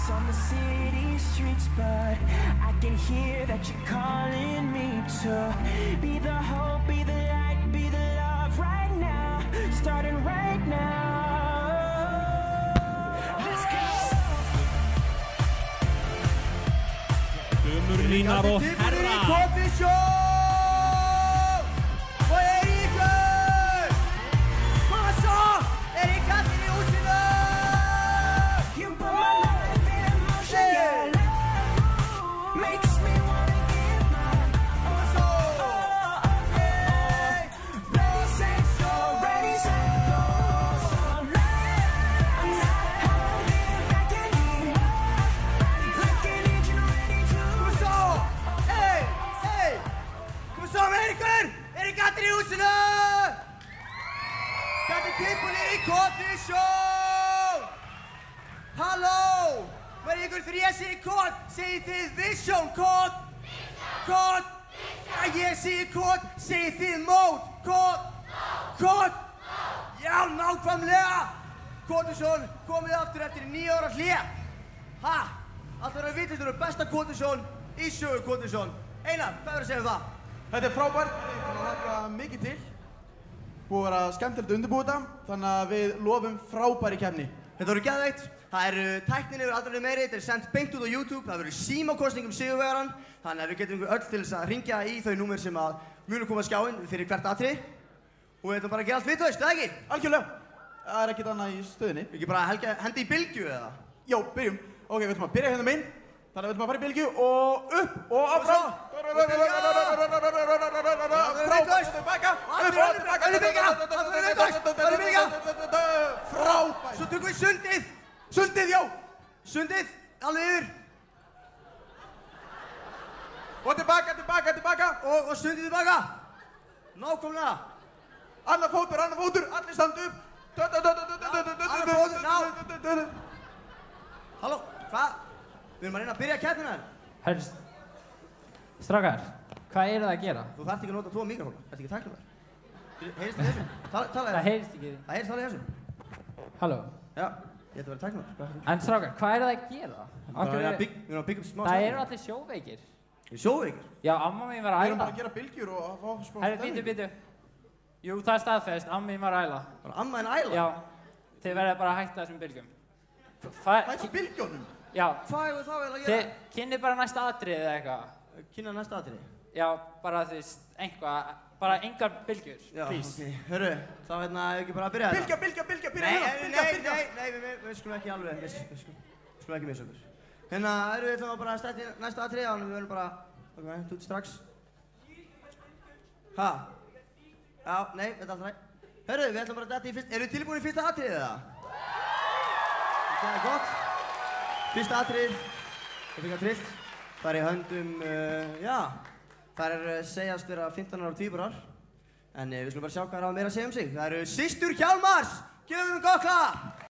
voice on the city streets, but I can hear that you're calling me to be the hope, be the light, be the love right now, starting right now. Let's go. Dömur, mínar og herrar. Halló! Verði ykkur þrésir í kot, segið þið vision, kot! Kot! Að ég segi kot, segið þið mót, kot! Kot! Já, nákvæmlega! Kotusson, komið aftur eftir 9 ára hlé. Ha? Allt verður að vita þú eru besta Kotusson í sögu Kotusson. Einar, hvað verður að segja um það? Þetta frábært, við erum að laka mikið til. Búið að vera skemmtilegt að undirbúa þetta, þannig að við lofum frábæri keppni. Þetta voru geðveikt. Það eru tæknin yfir aldrei meiri, þetta er sendt beint út á YouTube, það verður símakosning sigurvegarann, þannig að við getum öll til þess að hringja í þau númer sem að munu koma á skjáinn fyrir hvert atriði og við ætlum bara að gera allt vitlaust, eða ekki? Algjörlega. Það er ekkert annað í stöðinni. Við ekki bara hendi í bylgju eða? Já, byrjum. Ok, við ætlum að byrja hérna megin, þannig að við ætlum að fara í bylgju og upp og áfram. Frábært! Svo tökum við sundið! Sundið, já! Sundið, alveg yfir! Og tilbaka! Og sundið tilbaka! Nákvæmlega! Annar fótur, allir standa upp! Annar fótur, ná! Halló, hvað? Við erum að reyna að byrja keppnina hérna. Hörst, strákar, hvað eru það að gera? Þú þarft ekki að nota 2 mikrofóna, þetta er ekki tæknumar. Heyrist þið þessu? Það heyrist ekki. Það heyrist alveg þessu. Halló? Já, ég ætti að vera tæknumar. En strákar, hvað eru það að gera? Við erum að byggja upp smá það eru allir sjóveikir. Sjóveikir? Já, amma mín var að æla. Við erum bara að gera bylgjur og að fá smá stemningu. Bíddu. Jú, það er staðfest, amma mín var að æla. Var amma þín að æla? Já, þið verðið bara að hætta þessum bylgjum. Hætta bylgjónum? Já. Hvað hefur þá eiginlega að gera? Þið kynnið bara næsta atriði eða eitthvað. Kynna næsta atriði? Já, bara þú veist, bara engar bylgjur, please. Já, ok. Hörru, þá hefur ekki bara að byrja þetta? Bylgja, hérna! Nei, við skulum ekki alveg, við skulum ekki missa okkur. Hérna, við ætlum bara að stætta í næsta atriði, þannig við verðum bara að henta út strax. Ha? Já, nei, þetta er alltaf næ. Hörru, við ætlum bara að detta í fyrst, eru þið tilbúin í fyrsta atriðið eða? Það er gott. Fyrsta atrið, það fikk að trillt. Það er í höndum, já, það segjast vera 15 ára tvíburar. En við skulum bara sjá hvað það hafa meira að segja um sig. Það eru systur Hjálmars! Gefum gott klapp!